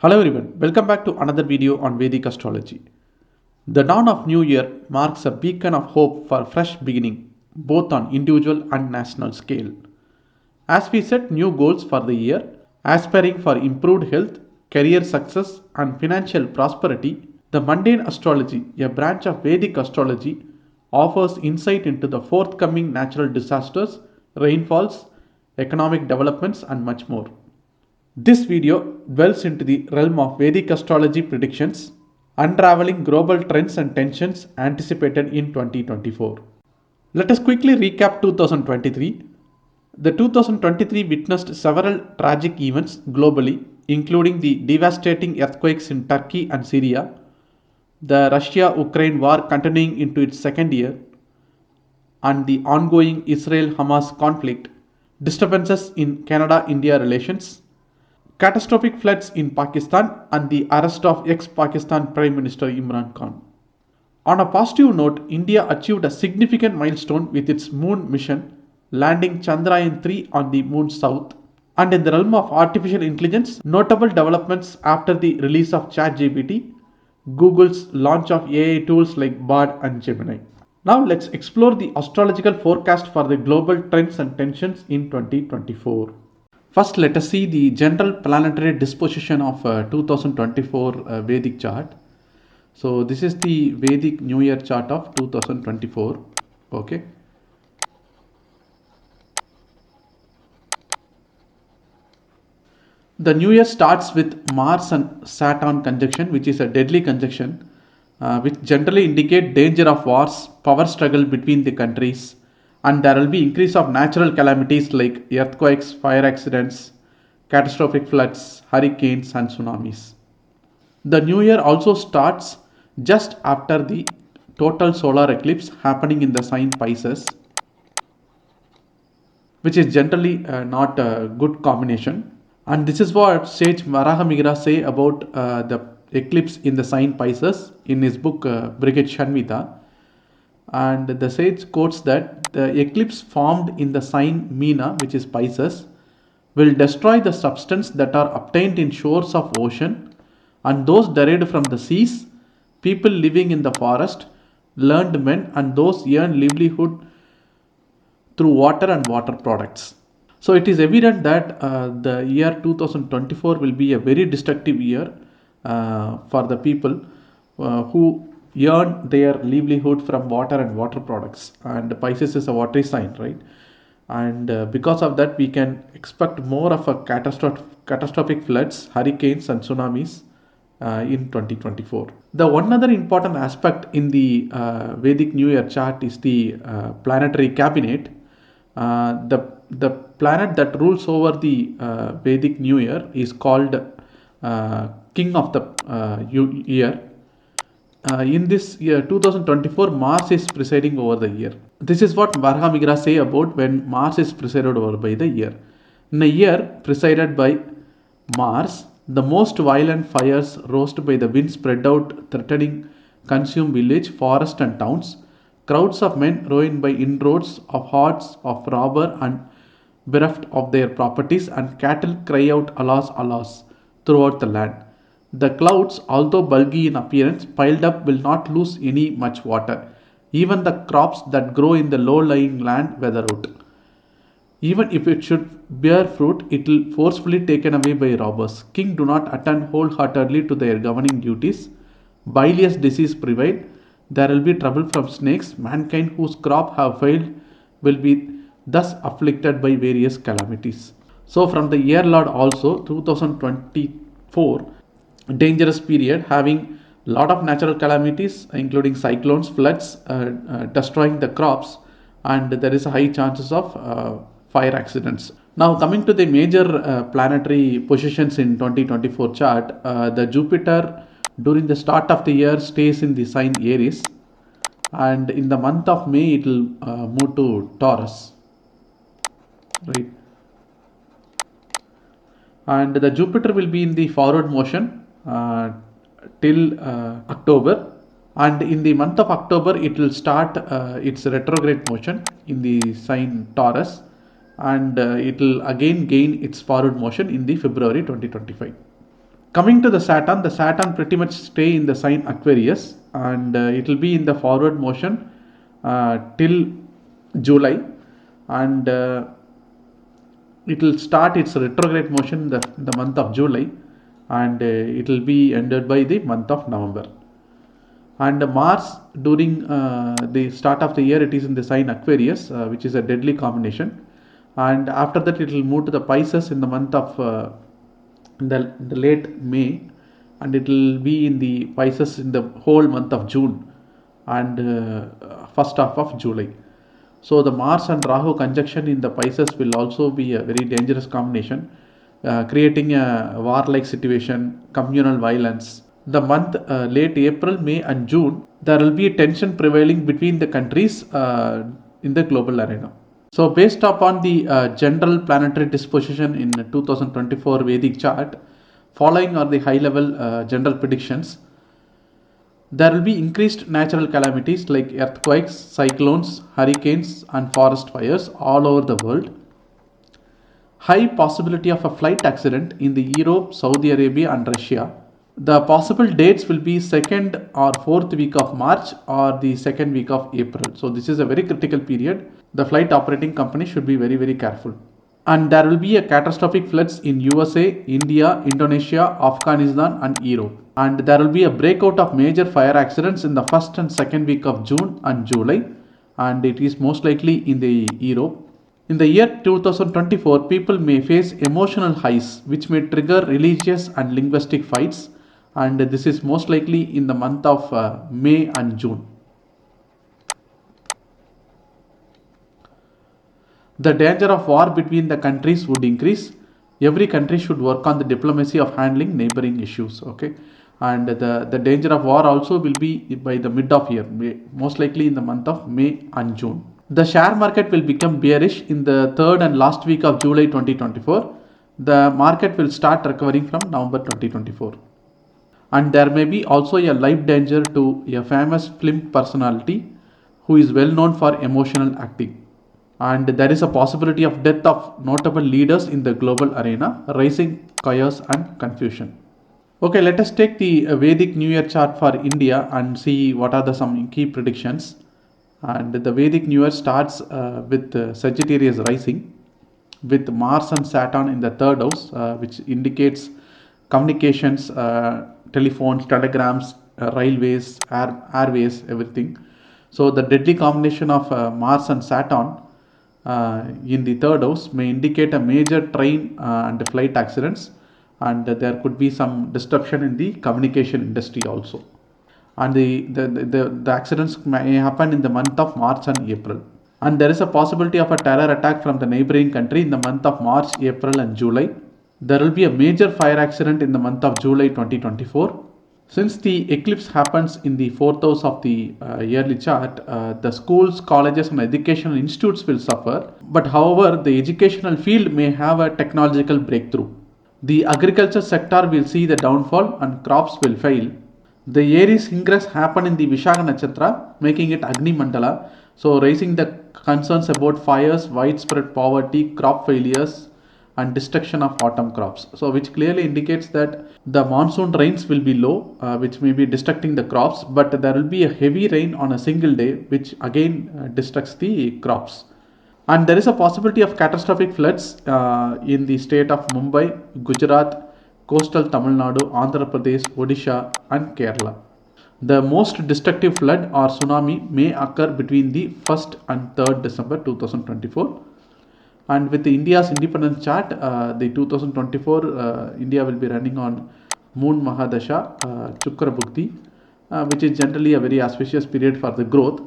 Hello everyone, welcome back to another video on Vedic astrology. The dawn of New Year marks a beacon of hope for fresh beginning, both on individual and national scale. As we set new goals for the year, aspiring for improved health, career success, and financial prosperity, the mundane astrology, a branch of Vedic astrology, offers insight into the forthcoming natural disasters, rainfalls, economic developments, and much more. This video dwells into the realm of Vedic astrology predictions, unraveling global trends and tensions anticipated in 2024. Let us quickly recap 2023. The 2023 witnessed several tragic events globally, including the devastating earthquakes in Turkey and Syria, the Russia-Ukraine war continuing into its second year, and the ongoing Israel-Hamas conflict, disturbances in Canada-India relations, catastrophic floods in Pakistan, and the arrest of ex-Pakistan Prime Minister Imran Khan. On a positive note, India achieved a significant milestone with its moon mission, landing Chandrayaan-3 on the moon's south. And in the realm of artificial intelligence, notable developments after the release of ChatGPT, Google's launch of AI tools like Bard and Gemini. Now let's explore the astrological forecast for the global trends and tensions in 2024. First, let us see the general planetary disposition of 2024 Vedic chart. So, this is the Vedic New Year chart of 2024. Okay. The New Year starts with Mars and Saturn conjunction, which is a deadly conjunction, which generally indicate danger of wars, power struggle between the countries, and there will be increase of natural calamities like earthquakes, fire accidents, catastrophic floods, hurricanes, and tsunamis. The new year also starts just after the total solar eclipse happening in the sign Pisces, which is generally not a good combination. And this is what sage Varahamigira say about the eclipse in the sign Pisces in his book Brigade Shanvita. And the sage quotes that the eclipse formed in the sign Meena, which is Pisces, will destroy the substance that are obtained in shores of ocean and those derived from the seas, people living in the forest, learned men, and those earn livelihood through water and water products. So it is evident that the year 2024 will be a very destructive year for the people who earn their livelihood from water and water products. And Pisces is a watery sign, right? And because of that, we can expect more of a catastrophic floods, hurricanes, and tsunamis in 2024. The one other important aspect in the Vedic New Year chart is the planetary cabinet. The planet that rules over the Vedic New Year is called King of the Year. In this year 2024, Mars is presiding over the year. This is what Varahamigira say about when Mars is presided over by the year. In a year presided by Mars, the most violent fires roused by the wind spread out, threatening consume village, forest and towns. Crowds of men ruined by inroads of hordes of robber and bereft of their properties, and cattle cry out alas, alas throughout the land. The clouds, although bulgy in appearance, piled up will not lose any much water. Even the crops that grow in the low-lying land weather out. Even if it should bear fruit, it will forcefully taken away by robbers. Kings do not attend wholeheartedly to their governing duties. Bilious disease prevail. There will be trouble from snakes. Mankind whose crop have failed will be thus afflicted by various calamities. So from the year Lord also, 2024, dangerous period, having lot of natural calamities including cyclones, floods, destroying the crops, and there is a high chances of fire accidents. Now coming to the major planetary positions in 2024 chart, the Jupiter during the start of the year stays in the sign Aries, and in the month of May it will move to Taurus, right? And the Jupiter will be in the forward motion till October, and in the month of October it will start its retrograde motion in the sign Taurus, and it will again gain its forward motion in the February 2025. Coming to the Saturn pretty much stay in the sign Aquarius, and it will be in the forward motion till July, and it will start its retrograde motion the month of July, and it will be ended by the month of November. And Mars during the start of the year, it is in the sign Aquarius, which is a deadly combination, and after that it will move to the Pisces in the month of the late May, and it will be in the Pisces in the whole month of June and first half of July. So the Mars and Rahu conjunction in the Pisces will also be a very dangerous combination, creating a war-like situation, communal violence. The month late April, May and June, there will be a tension prevailing between the countries in the global arena. So based upon the general planetary disposition in 2024 Vedic chart, following are the high level general predictions. There will be increased natural calamities like earthquakes, cyclones, hurricanes and forest fires all over the world. High possibility of a flight accident in the Europe, Saudi Arabia and Russia. The possible dates will be 2nd or 4th week of March or the 2nd week of April. So this is a very critical period. The flight operating company should be very careful. And there will be a catastrophic floods in USA, India, Indonesia, Afghanistan and Europe. And there will be a breakout of major fire accidents in the 1st and 2nd week of June and July, and it is most likely in the Europe. In the year 2024, people may face emotional highs which may trigger religious and linguistic fights, and this is most likely in the month of May and June. The danger of war between the countries would increase. Every country should work on the diplomacy of handling neighboring issues. Okay, and the danger of war also will be by the mid of year, most likely in the month of May and June. The share market will become bearish in the third and last week of July 2024. The market will start recovering from November 2024. And there may be also a life danger to a famous film personality who is well known for emotional acting. And there is a possibility of death of notable leaders in the global arena, raising chaos and confusion. Okay, let us take the Vedic New Year chart for India and see what are the some key predictions. And the Vedic New Year starts with Sagittarius rising, with Mars and Saturn in the third house, which indicates communications, telephones, telegrams, railways, airways, everything. So the deadly combination of Mars and Saturn in the third house may indicate a major train and flight accidents, and there could be some disruption in the communication industry also. And the accidents may happen in the month of March and April. And there is a possibility of a terror attack from the neighboring country in the month of March, April and July. There will be a major fire accident in the month of July 2024. Since the eclipse happens in the fourth house of the yearly chart, the schools, colleges and educational institutes will suffer. But however, the educational field may have a technological breakthrough. The agriculture sector will see the downfall and crops will fail. The Aries ingress happen in the Vishaka Nakshatra, making it Agni Mandala, so raising the concerns about fires, widespread poverty, crop failures and destruction of autumn crops. So which clearly indicates that the monsoon rains will be low, which may be destructing the crops, but there will be a heavy rain on a single day, which again destructs the crops. And there is a possibility of catastrophic floods in the state of Mumbai, Gujarat, coastal Tamil Nadu, Andhra Pradesh, Odisha and Kerala. The most destructive flood or tsunami may occur between the 1st and 3rd December 2024. And with India's independence chart, the 2024 India will be running on Moon Mahadasha, Chukra Bhukti, which is generally a very auspicious period for the growth.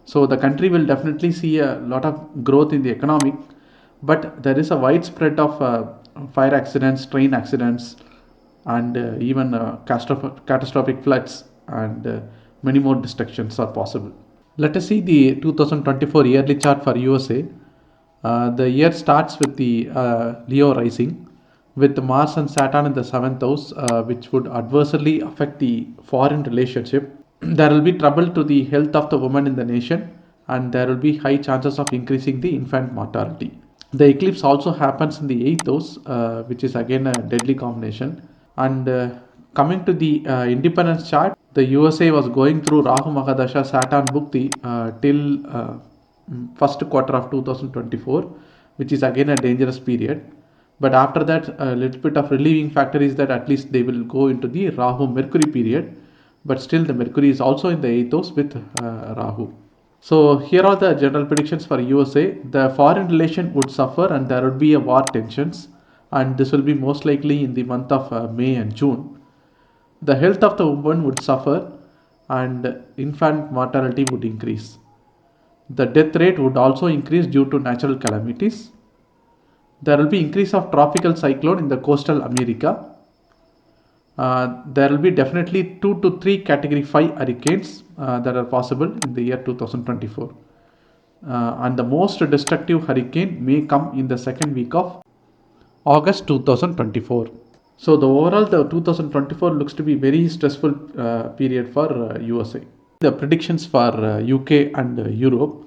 So the country will definitely see a lot of growth in the economic, but there is a widespread of fire accidents, train accidents, and even catastrophic floods, and many more destructions are possible. Let us see the 2024 yearly chart for USA. The year starts with the Leo rising, with Mars and Saturn in the 7th house, which would adversely affect the foreign relationship. There will be trouble to the health of the woman in the nation, and there will be high chances of increasing the infant mortality. The eclipse also happens in the 8th house, which is again a deadly combination, And coming to the independence chart, the USA was going through Rahu Mahadasha Saturn Bhukti till first quarter of 2024, which is again a dangerous period. But after that, a little bit of relieving factor is that at least they will go into the Rahu Mercury period. But still, the Mercury is also in the 8th house with Rahu. So here are the general predictions for USA. The foreign relation would suffer and there would be a war tensions, and this will be most likely in the month of May and June. The health of the woman would suffer and infant mortality would increase. The death rate would also increase due to natural calamities. There will be increase of tropical cyclone in the coastal America. There will be definitely 2 to 3 category 5 hurricanes that are possible in the year 2024. And the most destructive hurricane may come in the second week of August 2024. So the overall the 2024 looks to be very stressful period for USA. The predictions for UK and Europe.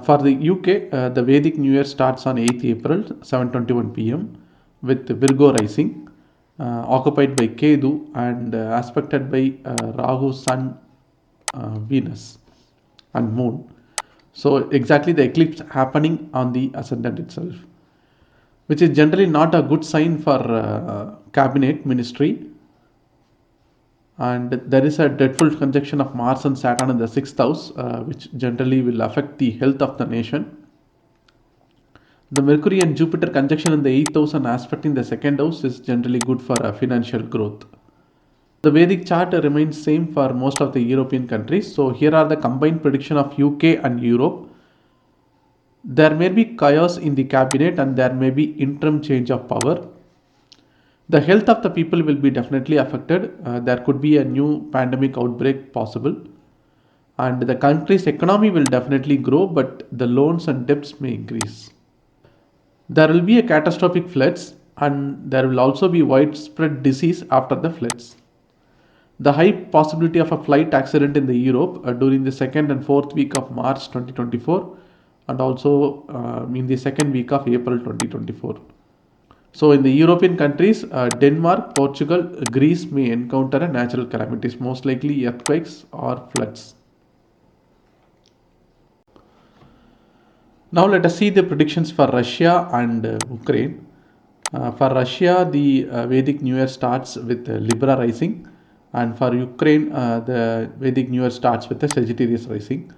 For the UK, the Vedic New Year starts on 8th April 7:21 p.m. with Virgo rising, occupied by Ketu and aspected by Rahu, Sun, Venus and Moon. So exactly the eclipse happening on the ascendant itself, which is generally not a good sign for cabinet ministry. And there is a dreadful conjunction of Mars and Saturn in the 6th house, which generally will affect the health of the nation. The Mercury and Jupiter conjunction in the 8th house and aspect in the 2nd house is generally good for financial growth. The Vedic chart remains same for most of the European countries. So here are the combined prediction of UK and Europe. There may be chaos in the cabinet and there may be interim change of power. The health of the people will be definitely affected. There could be a new pandemic outbreak possible. And the country's economy will definitely grow, but the loans and debts may increase. There will be a catastrophic floods and there will also be widespread disease after the floods. The high possibility of a flight accident in the Europe during the 2nd and 4th week of March 2024 and also in the 2nd week of April 2024. So in the European countries, Denmark, Portugal, Greece may encounter a natural calamities, most likely earthquakes or floods. Now let us see the predictions for Russia and Ukraine. For Russia, the Vedic New Year starts with Libra rising, and for Ukraine, the Vedic New Year starts with the Sagittarius rising.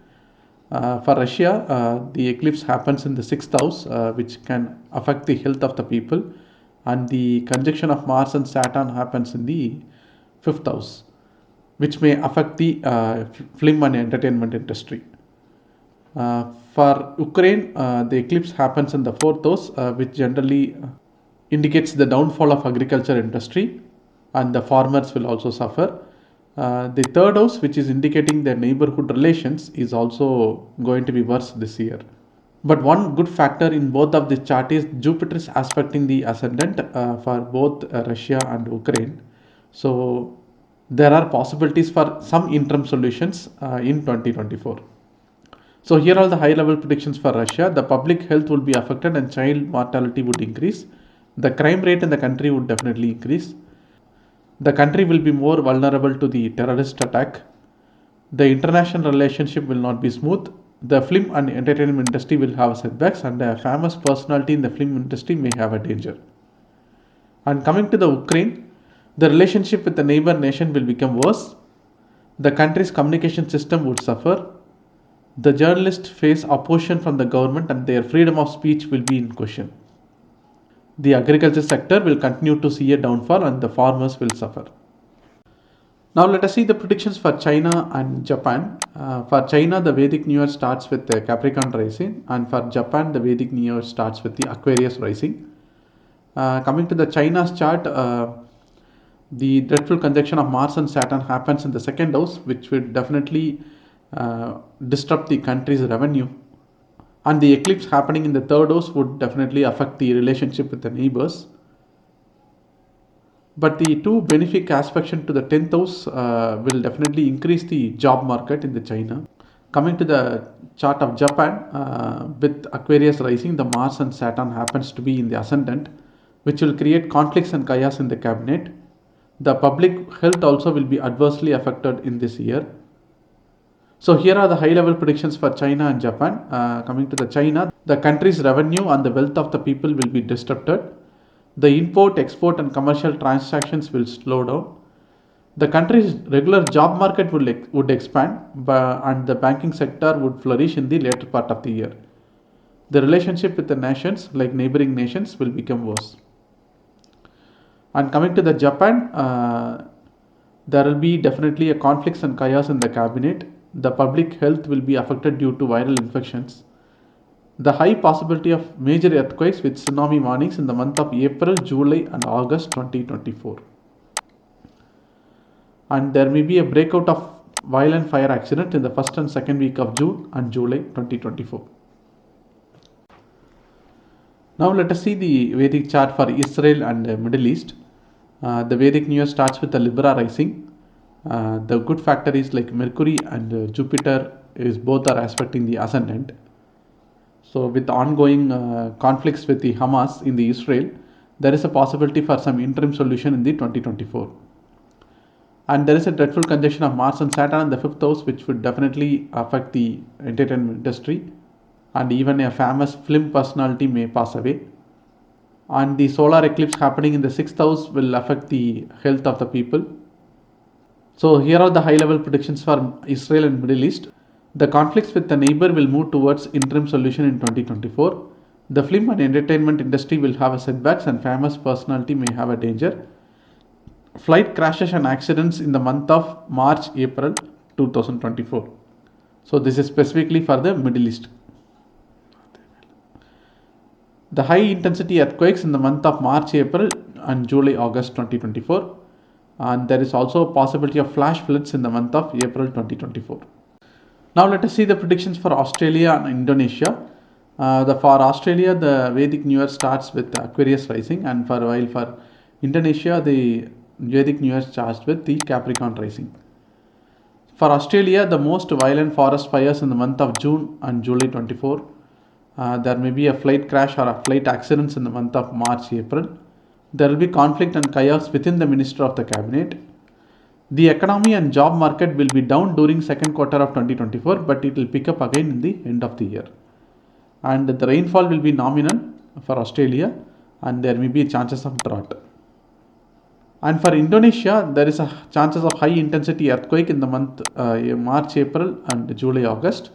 For Russia, the eclipse happens in the 6th house, which can affect the health of the people, and the conjunction of Mars and Saturn happens in the 5th house, which may affect the film and entertainment industry. For Ukraine, the eclipse happens in the 4th house, which generally indicates the downfall of agriculture industry, and the farmers will also suffer. The 3rd house, which is indicating the neighborhood relations, is also going to be worse this year. But one good factor in both of the chart is Jupiter is aspecting the ascendant for both Russia and Ukraine. So there are possibilities for some interim solutions in 2024. So here are the high level predictions for Russia. The public health will be affected and child mortality would increase. The crime rate in the country would definitely increase. The country will be more vulnerable to the terrorist attack. The international relationship will not be smooth. The film and entertainment industry will have setbacks, and a famous personality in the film industry may have a danger. And coming to the Ukraine, the relationship with the neighbor nation will become worse. The country's communication system would suffer. The journalists face opposition from the government and their freedom of speech will be in question. The agriculture sector will continue to see a downfall and the farmers will suffer. Now let us see the predictions for China and Japan. For China, the Vedic New Year starts with the Capricorn rising, and for Japan, the Vedic New Year starts with the Aquarius rising. Coming to the China's chart, the dreadful conjunction of Mars and Saturn happens in the 2nd house, which will definitely disrupt the country's revenue. And the eclipse happening in the 3rd house would definitely affect the relationship with the neighbors. But the two benefic aspects to the 10th house will definitely increase the job market in the China. Coming to the chart of Japan, with Aquarius rising, the Mars and Saturn happens to be in the ascendant, which will create conflicts and chaos in the cabinet. The public health also will be adversely affected in this year. So here are the high level predictions for China and Japan. Coming to the China, the country's revenue and the wealth of the people will be disrupted. The import, export and commercial transactions will slow down. The country's regular job market would expand, and the banking sector would flourish in the later part of the year. The relationship with the nations, like neighboring nations, will become worse. And coming to the Japan, there will be definitely a conflicts and chaos in the cabinet. The public health will be affected due to viral infections. The high possibility of major earthquakes with tsunami warnings in the month of April, July and August 2024. And there may be a breakout of violent fire accident in the first and second week of June and July 2024. Now let us see the Vedic chart for Israel and the Middle East. The Vedic New Year starts with the Libra rising. The good factor is like Mercury and Jupiter is both are aspecting the ascendant. So with the ongoing conflicts with the Hamas in the Israel, there is a possibility for some interim solution in the 2024. And there is a dreadful conjunction of Mars and Saturn in the 5th house, which would definitely affect the entertainment industry, and even a famous film personality may pass away. And the solar eclipse happening in the 6th house will affect the health of the people. So here are the high level predictions for Israel and Middle East. The conflicts with the neighbor will move towards interim solution in 2024. The film and entertainment industry will have a setbacks and famous personality may have a danger. Flight crashes and accidents in the month of March, April 2024. So this is specifically for the Middle East. The high intensity earthquakes in the month of March, April and July, August 2024. And there is also a possibility of flash floods in the month of April 2024. Now let us see the predictions for Australia and Indonesia. For Australia, the Vedic New Year starts with Aquarius rising, and for Indonesia, the Vedic New Year starts with the Capricorn rising. For Australia, the most violent forest fires in the month of June and July 24. There may be a flight crash or a flight accidents in the month of March, April. There will be conflict and chaos within the Minister of the Cabinet. The economy and job market will be down during second quarter of 2024, but it will pick up again in the end of the year. And the rainfall will be nominal for Australia, and there may be chances of drought. And for Indonesia, there is a chances of high intensity earthquake in the month March, April and July, August.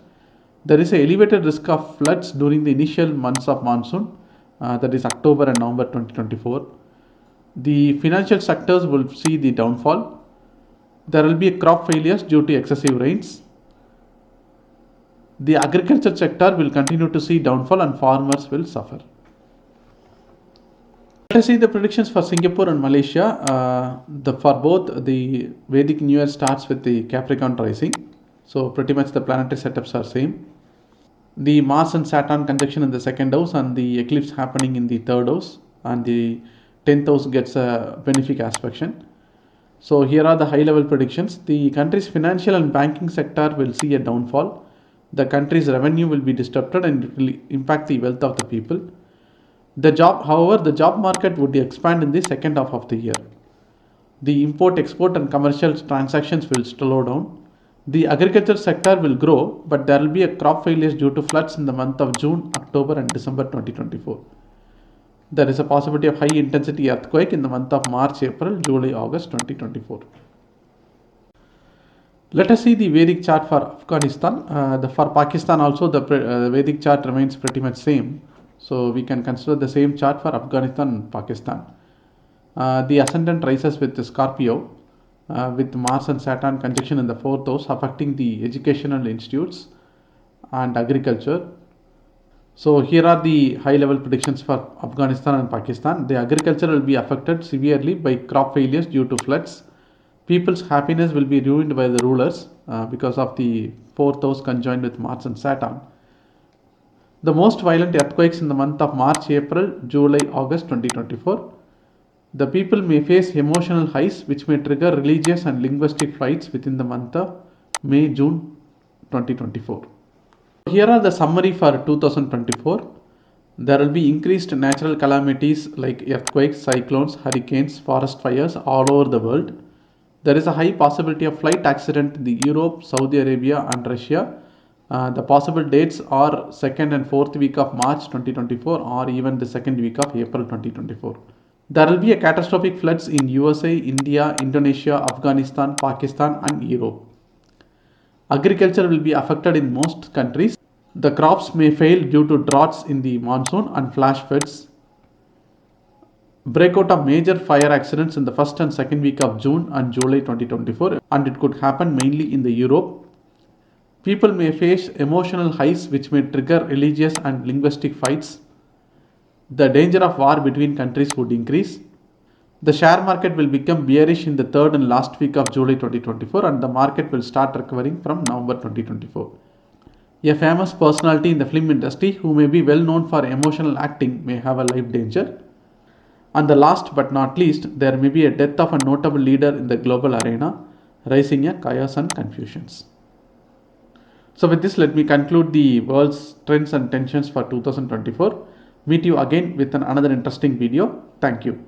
There is an elevated risk of floods during the initial months of monsoon, that is October and November 2024. The financial sectors will see the downfall. There will be crop failures due to excessive rains. The agriculture sector will continue to see downfall and farmers will suffer. Let us see the predictions for Singapore and Malaysia. For both, the Vedic New Year starts with the Capricorn rising. So pretty much the planetary setups are same. The Mars and Saturn conjunction in the second house and the eclipse happening in the third house, and the 10th house gets a benefic aspect. So here are the high level predictions. The country's financial and banking sector will see a downfall. The country's revenue will be disrupted and it will impact the wealth of the people. However, the job market would expand in the second half of the year. The import, export and commercial transactions will slow down. The agriculture sector will grow, but there will be a crop failures due to floods in the month of June, October and December 2024. There is a possibility of high intensity earthquake in the month of March, April, July, August 2024. Let us see the Vedic chart for Afghanistan. For Pakistan also the Vedic chart remains pretty much same. So we can consider the same chart for Afghanistan and Pakistan. The ascendant rises with the Scorpio, with Mars and Saturn conjunction in the 4th house, affecting the educational institutes and agriculture. So here are the high level predictions for Afghanistan and Pakistan. The agriculture will be affected severely by crop failures due to floods. People's happiness will be ruined by the rulers because of the 4th house conjoined with Mars and Saturn. The most violent earthquakes in the month of March, April, July, August 2024. The people may face emotional highs which may trigger religious and linguistic fights within the month of May, June 2024. Here are the summary for 2024. There will be increased natural calamities like earthquakes, cyclones, hurricanes, forest fires all over the world. There is a high possibility of flight accident in the Europe, Saudi Arabia and Russia. The possible dates are 2nd and 4th week of March 2024 or even the 2nd week of April 2024. There will be a catastrophic floods in USA, India, Indonesia, Afghanistan, Pakistan and Europe. Agriculture will be affected in most countries. The crops may fail due to droughts in the monsoon and flash floods. Breakout of major fire accidents in the first and second week of June and July 2024, and it could happen mainly in the Europe. People may face emotional highs which may trigger religious and linguistic fights. The danger of war between countries would increase. The share market will become bearish in the third and last week of July 2024 and the market will start recovering from November 2024. A famous personality in the film industry who may be well known for emotional acting may have a life danger. And the last but not least, there may be a death of a notable leader in the global arena, raising a chaos and confusions. So with this, let me conclude the world's trends and tensions for 2024. Meet you again with another interesting video. Thank you.